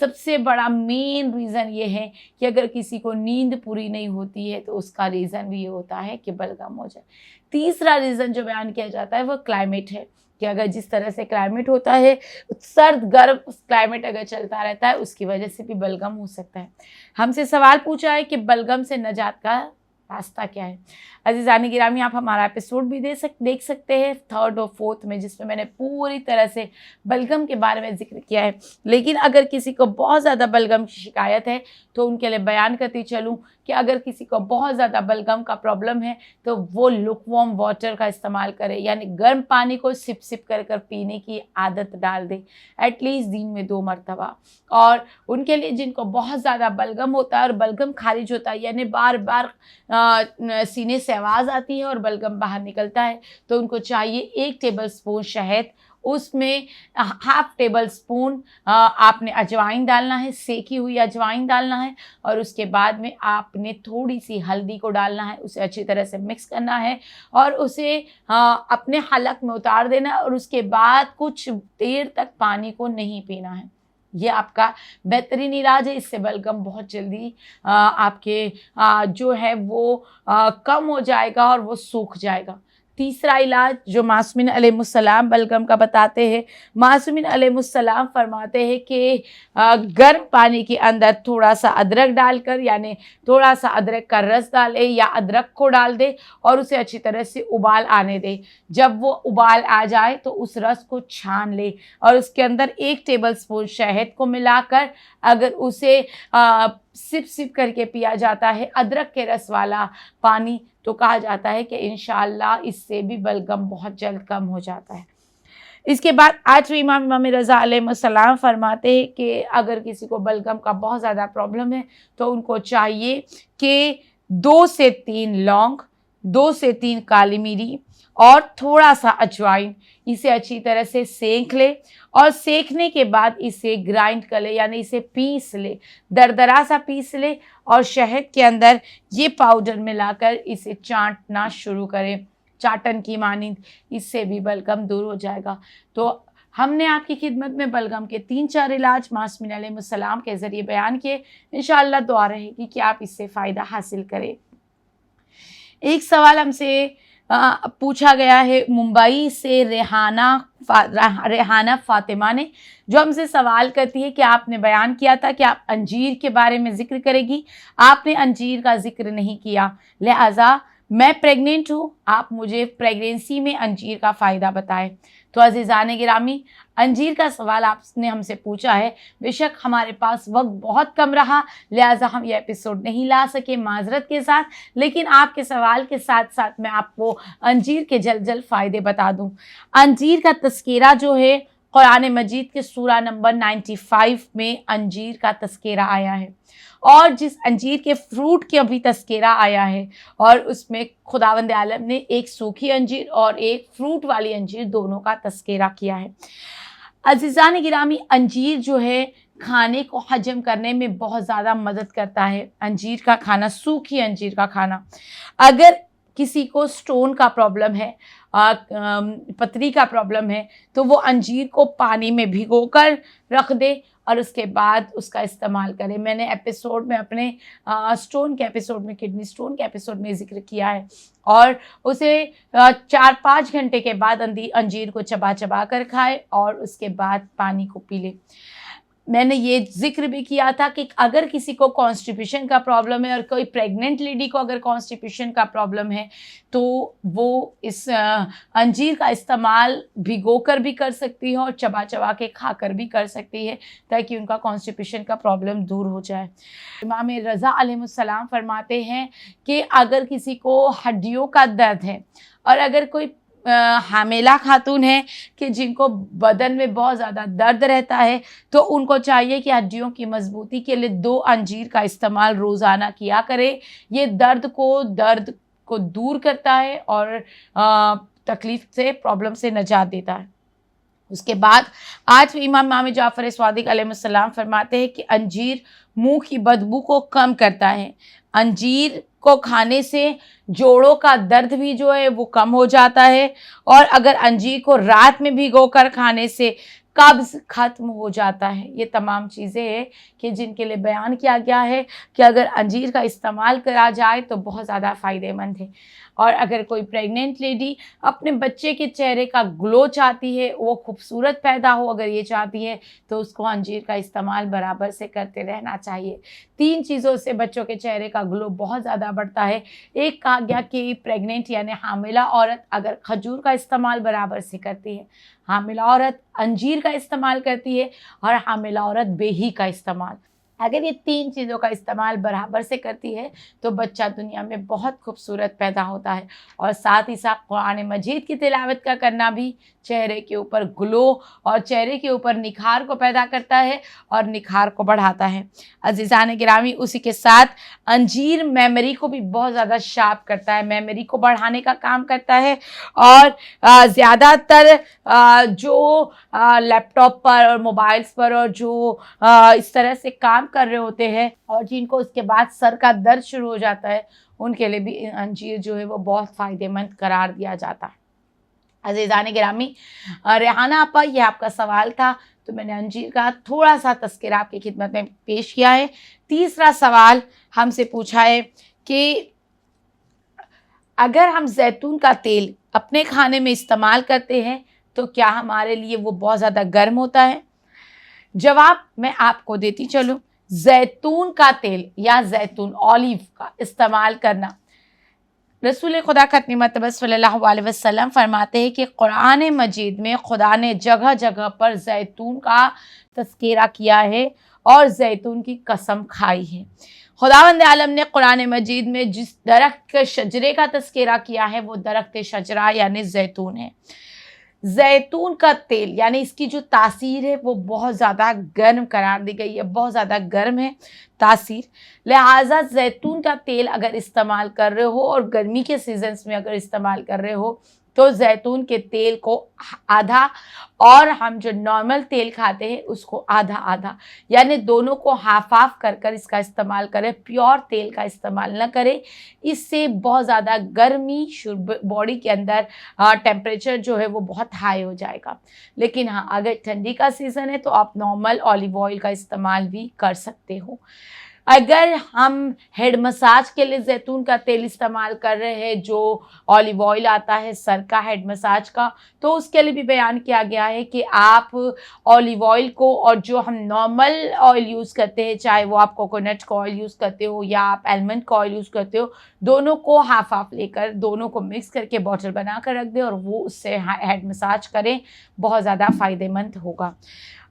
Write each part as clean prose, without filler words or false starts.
سب سے بڑا main reason یہ ہے کہ اگر کسی کو نیند پوری نہیں ہوتی ہے تو اس کا ریزن بھی یہ ہوتا ہے کہ بلغم ہو جائے۔ تیسرا ریزن جو بیان کیا جاتا ہے وہ کلائمیٹ ہے، کہ اگر جس طرح سے کلائمیٹ ہوتا ہے، سرد گرم کلائمیٹ اگر چلتا رہتا ہے، اس کی وجہ سے بھی بلغم ہو سکتا ہے۔ ہم سے سوال پوچھا ہے کہ بلغم سے نجات کا راستہ کیا ہے۔ عزیزان گرامی، آپ ہمارا ایپیسوڈ بھی دیکھ سکتے ہیں 3rd اور 4th میں، جس میں میں نے پوری طرح سے بلغم کے بارے میں ذکر کیا ہے۔ لیکن اگر کسی کو بہت زیادہ بلغم کی شکایت ہے تو ان کے لیے بیان کرتی چلوں کہ اگر کسی کو بہت زیادہ بلغم کا پرابلم ہے تو وہ لک وارم واٹر کا استعمال کرے، یعنی گرم پانی کو سپ سپ کر کر پینے کی عادت ڈال دے، ایٹ لیسٹ دن میں 2 مرتبہ۔ اور ان کے لیے جن کو بہت زیادہ بلغم ہوتا ہے اور بلغم خارج ہوتا ہے، یعنی بار بار سینے سے آواز آتی ہے اور بلغم باہر نکلتا ہے، تو ان کو چاہیے 1 ٹیبل اسپون شہد، اس میں 1/2 ٹیبل اسپون آپ نے اجوائن ڈالنا ہے، سیکی ہوئی اجوائن ڈالنا ہے، اور اس کے بعد میں آپ نے تھوڑی سی ہلدی کو ڈالنا ہے، اسے اچھی طرح سے مکس کرنا ہے اور اسے اپنے حلق میں اتار دینا ہے، اور اس کے بعد کچھ دیر تک پانی کو نہیں پینا ہے۔ یہ آپ کا بہترین علاج ہے، اس سے بلغم بہت جلدی آپ کے جو ہے وہ کم ہو جائے گا اور وہ سوکھ جائے گا۔ تیسرا علاج جو معصومین علیہ السلام بلغم کا بتاتے ہیں، معصومین علیہ السلام فرماتے ہیں کہ گرم پانی کے اندر تھوڑا سا ادرک ڈال کر، یعنی تھوڑا سا ادرک کا رس ڈالے یا ادرک کو ڈال دے اور اسے اچھی طرح سے ابال آنے دے۔ جب وہ ابال آ جائے تو اس رس کو چھان لے اور اس کے اندر 1 ٹیبل اسپون شہد کو ملا کر اگر اسے سپ سپ کر کے پیا جاتا ہے ادرک کے رس والا پانی، تو کہا جاتا ہے کہ انشاءاللہ اس سے بھی بلغم بہت جلد کم ہو جاتا ہے۔ اس کے بعد آٹھویں امام رضا علیہ السلام فرماتے ہیں کہ اگر کسی کو بلغم کا بہت زیادہ پرابلم ہے تو ان کو چاہیے کہ 2 سے 3 لونگ، 2 سے 3 کالی میری اور تھوڑا سا اجوائن، اسے اچھی طرح سے سینک لے اور سینکنے کے بعد اسے گرائنڈ کر لے، یعنی اسے پیس لے، دردرا سا پیس لے اور شہد کے اندر یہ پاؤڈر ملا کر اسے چاٹنا شروع کرے، چاٹن کی مانند، اس سے بھی بلغم دور ہو جائے گا۔ تو ہم نے آپ کی خدمت میں بلغم کے 3-4 علاج معصومین علیہ السلام کے ذریعے بیان کیے، انشاءاللہ دعا رہے گی کہ آپ اس سے فائدہ حاصل کریں۔ ایک سوال ہم سے پوچھا گیا ہے ممبئی سے ریحانہ فاطمہ نے، جو ہم سے سوال کرتی ہے کہ آپ نے بیان کیا تھا کہ آپ انجیر کے بارے میں ذکر کرے گی، آپ نے انجیر کا ذکر نہیں کیا، لہٰذا میں پریگننٹ ہوں، آپ مجھے پریگنینسی میں انجیر کا فائدہ بتائیں۔ تو عزیزان گرامی، انجیر کا سوال آپ نے ہم سے پوچھا ہے، بے شک ہمارے پاس وقت بہت کم رہا، لہٰذا ہم یہ ایپیسوڈ نہیں لا سکے، معذرت کے ساتھ، لیکن آپ کے سوال کے ساتھ ساتھ میں آپ کو انجیر کے جلد جلد فائدے بتا دوں۔ انجیر کا تذکرہ جو ہے قرآن مجید کے سورہ نمبر 95 میں انجیر کا تذکرہ آیا ہے، اور جس انجیر کے فروٹ کا بھی تذکرہ آیا ہے، اور اس میں خداوند عالم نے ایک سوکھی انجیر اور ایک فروٹ والی انجیر دونوں کا تذکرہ کیا ہے۔ عزیزان گرامی، انجیر جو ہے کھانے کو حجم کرنے میں بہت زیادہ مدد کرتا ہے، انجیر کا کھانا، سوکھی انجیر کا کھانا۔ اگر کسی کو سٹون کا پرابلم ہے، پتری کا پرابلم ہے، تو وہ انجیر کو پانی میں بھگو کر رکھ دے اور اس کے بعد اس کا استعمال کرے۔ میں نے ایپیسوڈ میں اپنے سٹون کے ایپیسوڈ میں، کڈنی سٹون کے ایپیسوڈ میں ذکر کیا ہے، اور اسے 4-5 گھنٹے کے بعد انجیر کو چبا چبا کر کھائے اور اس کے بعد پانی کو پی لے۔ میں نے یہ ذکر بھی کیا تھا کہ اگر کسی کو کانسٹیپیشن کا پرابلم ہے اور کوئی پریگننٹ لیڈی کو اگر کانسٹیپیشن کا پرابلم ہے تو وہ اس انجیر کا استعمال بھگو کر بھی کر سکتی ہے اور چبا چبا کے کھا کر بھی کر سکتی ہے، تاکہ ان کا کانسٹیپیشن کا پرابلم دور ہو جائے۔ امام رضا علیہ السلام فرماتے ہیں کہ اگر کسی کو ہڈیوں کا درد ہے اور اگر کوئی حاملہ خاتون ہے کہ جن کو بدن میں بہت زیادہ درد رہتا ہے، تو ان کو چاہیے کہ ہڈیوں کی مضبوطی کے لیے 2 انجیر کا استعمال روزانہ کیا کرے۔ یہ درد کو دور کرتا ہے اور تکلیف سے، پرابلم سے نجات دیتا ہے۔ اس کے بعد آج امام جعفر صادق علیہ السلام فرماتے ہیں کہ انجیر منہ کی بدبو کو کم کرتا ہے۔ انجیر کو کھانے سے جوڑوں کا درد بھی جو ہے وہ کم ہو جاتا ہے، اور اگر انجیر کو رات میں بھگو کر کھانے سے قبض ختم ہو جاتا ہے۔ یہ تمام چیزیں ہیں کہ جن کے لیے بیان کیا گیا ہے کہ اگر انجیر کا استعمال کرا جائے تو بہت زیادہ فائدہ مند ہے۔ اور اگر کوئی پریگننٹ لیڈی اپنے بچے کے چہرے کا گلو چاہتی ہے، وہ خوبصورت پیدا ہو، اگر یہ چاہتی ہے تو اس کو انجیر کا استعمال برابر سے کرتے رہنا چاہیے۔ 3 چیزوں سے بچوں کے چہرے کا گلو بہت زیادہ بڑھتا ہے۔ ایک کہا گیا کہ پریگننٹ یعنی حاملہ عورت اگر کھجور کا استعمال برابر سے کرتی ہے، حاملہ عورت انجیر کا استعمال کرتی ہے، اور حاملہ عورت بیہی کا استعمال، اگر یہ 3 چیزوں کا استعمال برابر سے کرتی ہے تو بچہ دنیا میں بہت خوبصورت پیدا ہوتا ہے۔ اور ساتھ ہی ساتھ قرآن مجید کی تلاوت کا کرنا بھی چہرے کے اوپر گلو اور چہرے کے اوپر نکھار کو پیدا کرتا ہے اور نکھار کو بڑھاتا ہے۔ عزیزان گرامی، اسی کے ساتھ انجیر میموری کو بھی بہت زیادہ شارپ کرتا ہے، میموری کو بڑھانے کا کام کرتا ہے۔ اور زیادہ تر جو لیپ ٹاپ پر اور موبائلز پر اور جو اس طرح سے کام کر رہے ہوتے ہیں اور جن کو اس کے بعد سر کا درد شروع ہو جاتا ہے، ان کے لیے بھی انجیر جو ہے وہ بہت فائدہ مند قرار دیا جاتا ہے۔ عزیزان گرامی، ریحانہ آپا، یہ آپ کا سوال تھا تو میں نے انجیر کا تھوڑا سا تذکرہ آپ کی خدمت میں پیش کیا ہے۔ تیسرا سوال ہم سے پوچھا ہے کہ اگر ہم زیتون کا تیل اپنے کھانے میں استعمال کرتے ہیں تو کیا ہمارے لیے وہ بہت زیادہ گرم ہوتا ہے؟ جواب میں آپ کو دیتی چلوں۔ زیتون کا تیل یا زیتون اولیو کا استعمال کرنا، رسول خدا ختم مرتبہ صلی اللہ علیہ وسلم فرماتے ہیں کہ قرآن مجید میں خدا نے جگہ جگہ پر زیتون کا تذکرہ کیا ہے اور زیتون کی قسم کھائی ہے۔ خداوند عالم نے قرآن مجید میں جس درخت کے شجرے کا تذکرہ کیا ہے وہ درخت شجرہ یعنی زیتون ہے۔ زیتون کا تیل یعنی اس کی جو تاثیر ہے وہ بہت زیادہ گرم قرار دی گئی ہے، بہت زیادہ گرم ہے تاثیر، لہٰذا زیتون کا تیل اگر استعمال کر رہے ہو اور گرمی کے سیزنز میں اگر استعمال کر رہے ہو تو زیتون کے تیل کو آدھا اور ہم جو نارمل تیل کھاتے ہیں اس کو آدھا آدھا، یعنی دونوں کو ہاف ہاف کر کر اس کا استعمال کریں، پیور تیل کا استعمال نہ کریں۔ اس سے بہت زیادہ گرمی باڈی کے اندر ٹیمپریچر جو ہے وہ بہت ہائی ہو جائے گا۔ لیکن ہاں، اگر ٹھنڈی کا سیزن ہے تو آپ نارمل اولیو آئل کا استعمال بھی کر سکتے ہو۔ اگر ہم ہیڈ مساج کے لیے زیتون کا تیل استعمال کر رہے ہیں، جو اولیو آئل آتا ہے سر کا ہیڈ مساج کا، تو اس کے لیے بھی بیان کیا گیا ہے کہ آپ اولیو آئل کو اور جو ہم نارمل آئل یوز کرتے ہیں، چاہے وہ آپ کوکونٹ کا آئل یوز کرتے ہو یا آپ آلمنڈ کا آئل یوز کرتے ہو، دونوں کو ہاف ہاف لے کر دونوں کو مکس کر کے باٹل بنا کر رکھ دیں اور وہ اس سے ہیڈ مساج کریں، بہت زیادہ فائدہ مند ہوگا۔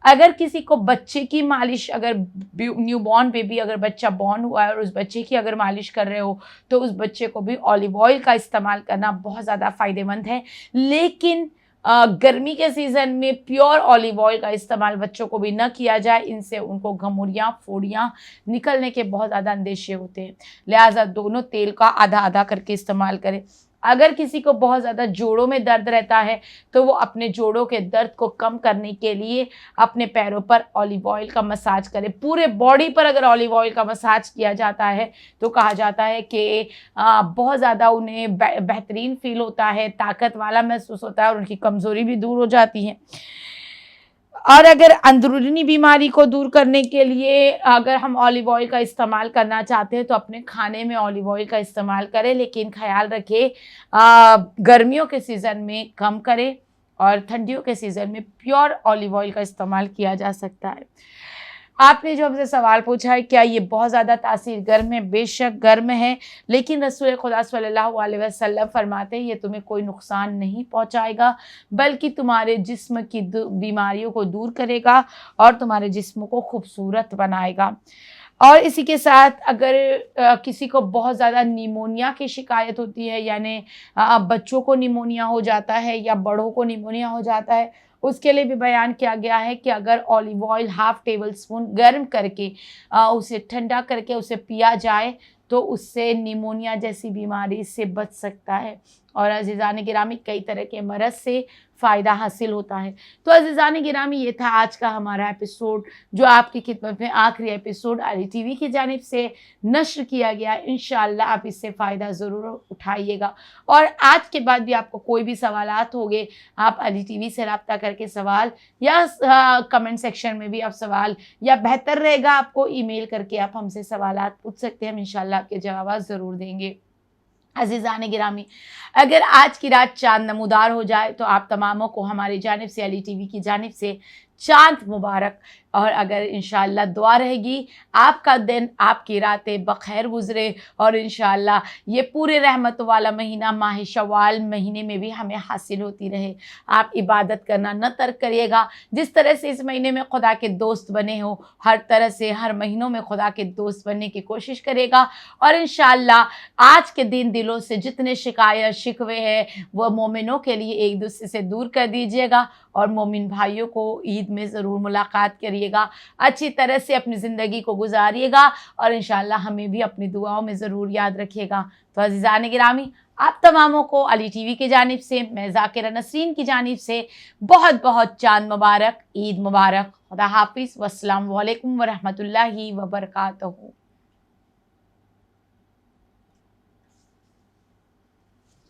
اگر کسی کو بچے کی مالش، اگر نیو بورن بیبی اگر بچہ بورن ہوا ہے اور اس بچے کی اگر مالش کر رہے ہو تو اس بچے کو بھی اولیو آئل کا استعمال کرنا بہت زیادہ فائدہ مند ہے۔ لیکن گرمی کے سیزن میں پیور اولیو آئل کا استعمال بچوں کو بھی نہ کیا جائے، ان سے ان کو گھموریاں پھوڑیاں نکلنے کے بہت زیادہ اندیشے ہوتے ہیں، لہٰذا دونوں تیل کا آدھا آدھا کر کے استعمال کریں۔ اگر کسی کو بہت زیادہ جوڑوں میں درد رہتا ہے تو وہ اپنے جوڑوں کے درد کو کم کرنے کے لیے اپنے پیروں پر اولیو آئل کا مساج کرے۔ پورے باڈی پر اگر اولیو آئل کا مساج کیا جاتا ہے تو کہا جاتا ہے کہ بہت زیادہ انہیں بہترین فیل ہوتا ہے، طاقت والا محسوس ہوتا ہے اور ان کی کمزوری بھی دور ہو جاتی ہے۔ اور اگر اندرونی بیماری کو دور کرنے کے لیے اگر ہم اولیو آئل کا استعمال کرنا چاہتے ہیں تو اپنے کھانے میں اولیو آئل کا استعمال کریں، لیکن خیال رکھیں گرمیوں کے سیزن میں کم کریں اور ٹھنڈیوں کے سیزن میں پیور اولیو آئل کا استعمال کیا جا سکتا ہے۔ آپ نے جو ہم سے سوال پوچھا ہے کیا یہ بہت زیادہ تاثیر گرم ہے؟ بے شک گرم ہے، لیکن رسول خدا صلی اللہ علیہ وسلم فرماتے ہیں یہ تمہیں کوئی نقصان نہیں پہنچائے گا بلکہ تمہارے جسم کی بیماریوں کو دور کرے گا اور تمہارے جسم کو خوبصورت بنائے گا۔ اور اسی کے ساتھ اگر کسی کو بہت زیادہ نیمونیا کی شکایت ہوتی ہے، یعنی بچوں کو نیمونیا ہو جاتا ہے یا بڑوں کو نیمونیا ہو جاتا ہے، اس کے لیے بھی بیان کیا گیا ہے کہ اگر olive oil half table spoon گرم کر کے اسے ٹھنڈا کر کے اسے پیا جائے تو اس سے نیمونیا جیسی بیماری سے بچ سکتا ہے۔ اور عزیزان گرامی کئی طرح کے مرض سے فائدہ حاصل ہوتا ہے۔ تو عزیزان گرامی یہ تھا آج کا ہمارا ایپیسوڈ جو آپ کی خدمت میں آخری ایپیسوڈ علی ٹی وی کی جانب سے نشر کیا گیا۔ انشاءاللہ آپ اس سے فائدہ ضرور اٹھائیے گا، اور آج کے بعد بھی آپ کو کوئی بھی سوالات ہوگے آپ علی ٹی وی سے رابطہ کر کے سوال، یا کمنٹ سیکشن میں بھی آپ سوال، یا بہتر رہے گا آپ کو ای میل کر کے آپ ہم سے سوالات پوچھ سکتے ہیں، ہم انشاءاللہ آپ کے جوابات ضرور دیں گے۔ عزیزان گرامی، اگر آج کی رات چاند نمودار ہو جائے تو آپ تماموں کو ہماری جانب سے علی ٹی وی کی جانب سے چاند مبارک، اور اگر انشاءاللہ دعا رہے گی آپ کا دن آپ کی راتیں بخیر گزرے، اور انشاءاللہ یہ پورے رحمت والا مہینہ ماہ شوال مہینے میں بھی ہمیں حاصل ہوتی رہے۔ آپ عبادت کرنا نہ ترک کریے گا، جس طرح سے اس مہینے میں خدا کے دوست بنے ہو ہر طرح سے ہر مہینوں میں خدا کے دوست بننے کی کوشش کرے گا، اور انشاءاللہ آج کے دن دلوں سے جتنے شکایت شکوے ہیں وہ مومنوں کے لیے ایک دوسرے سے دور کر دیجیے گا، اور مومن بھائیوں کو عید میں ضرور ملاقات کریے گا، اچھی طرح سے اپنی زندگی کو گزاریے گا، اور انشاءاللہ ہمیں بھی اپنی دعاؤں میں ضرور یاد رکھیے گا۔ تو عزیزان گرامی، آپ تماموں کو علی ٹی وی کی جانب سے، میں ذاکرہ نسرین کی جانب سے بہت بہت چاند مبارک، عید مبارک، خدا حافظ، والسلام علیکم ورحمۃ اللہ وبرکاتہ۔